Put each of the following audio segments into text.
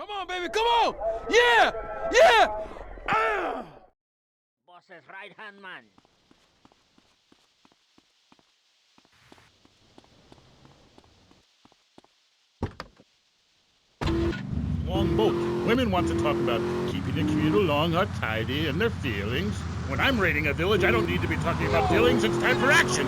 Come on, baby, come on! Yeah! Yeah! Ah! Boss's right-hand man. Long boat. Women want to talk about keeping the commute along or tidy and their feelings. When I'm raiding a village, I don't need to be talking about dealings. It's time for action.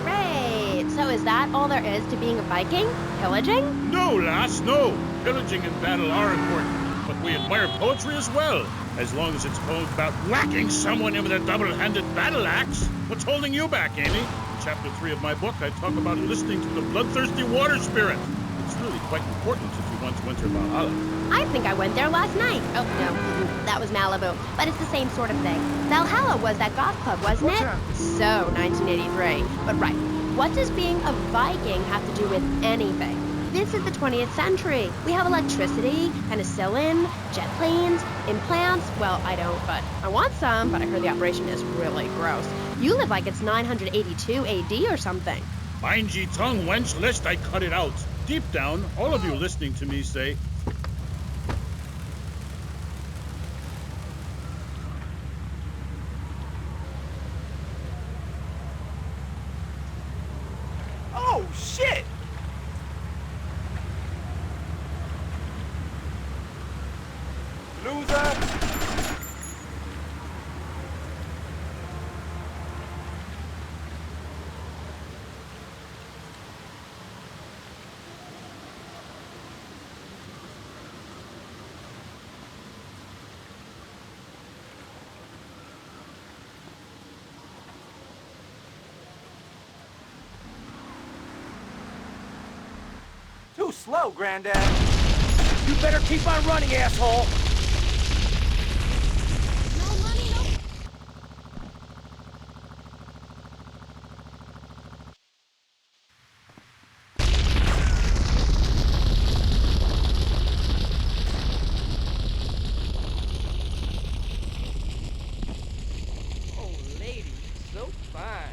Great. So is that all there is to being a Viking? Pillaging? No, lass, no. Pillaging and battle are important, but we admire poetry as well, as long as it's poems about whacking someone with a double-handed battle axe. What's holding you back, Amy? In chapter 3 of my book, I talk about listening to the bloodthirsty water spirit. It's really quite important if you want to enter Valhalla. I think I went there last night. Oh, no, that was Malibu. But it's the same sort of thing. Valhalla was that goth club, wasn't it? So, 1983. But right, what does being a Viking have to do with anything? This is the 20th century. We have electricity, penicillin, jet planes, implants. Well, I don't, but I want some, but I heard the operation is really gross. You live like it's 982 AD or something. Mind ye tongue, wench, lest I cut it out. Deep down, all of you listening to me say, Oh, shit! Loser! Too slow, Granddad. You better keep on running, asshole! No money, no... Oh, lady, so fine.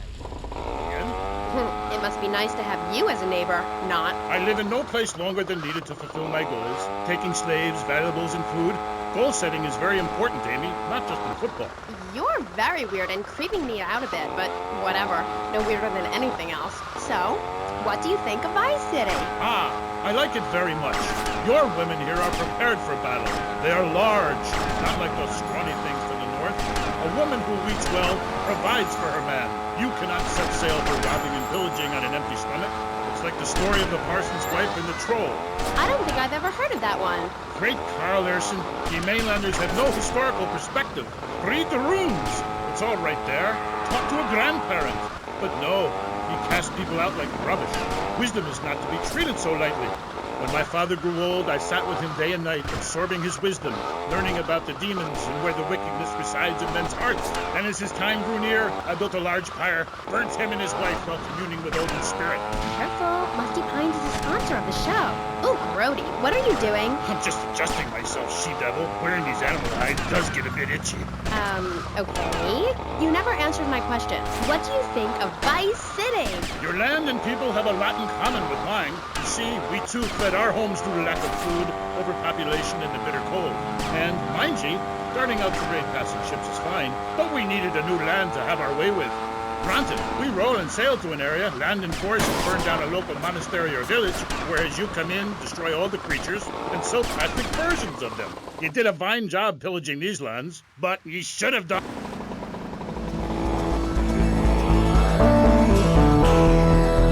It must be nice to have you as a neighbor, not. I live in no place longer than needed to fulfill my goals. Taking slaves, valuables, and food. Goal setting is very important, Amy, not just in football. You're very weird and creeping me out a bit, but whatever. No weirder than anything else. So, what do you think of Vice City? Ah, I like it very much. Your women here are prepared for battle. They are large, not like those scrawny things to the north. A woman who eats well provides for her man. You cannot set sail for robbing and pillaging on an empty stomach. It's like the story of the parson's wife and the troll. I don't think I've ever heard of that one. Great Carl Erson, ye mainlanders have no historical perspective. Read the runes. It's all right there. Talk to a grandparent. But no, he casts people out like rubbish. Wisdom is not to be treated so lightly. When my father grew old, I sat with him day and night, absorbing his wisdom, learning about the demons and where the wickedness resides in men's hearts. And as his time grew near, I built a large pyre, burnt him and his wife while communing with Odin's spirit. Careful, Musty Pines is a sponsor of the show. Oh, Brody, what are you doing? I'm just adjusting myself, she-devil. Wearing these animal hides does get a bit itchy. Okay. You never answered my question. What do you think of Vice City? Your land and people have a lot in common with mine. You see, we too fled our homes due to lack of food, overpopulation, and the bitter cold. And, mind ye, starting out to raid passing ships is fine, but we needed a new land to have our way with. Granted, we roll and sail to an area, land in force, and burn down a local monastery or village, whereas you come in, destroy all the creatures, and sell plastic versions of them. You did a fine job pillaging these lands, but ye should have done...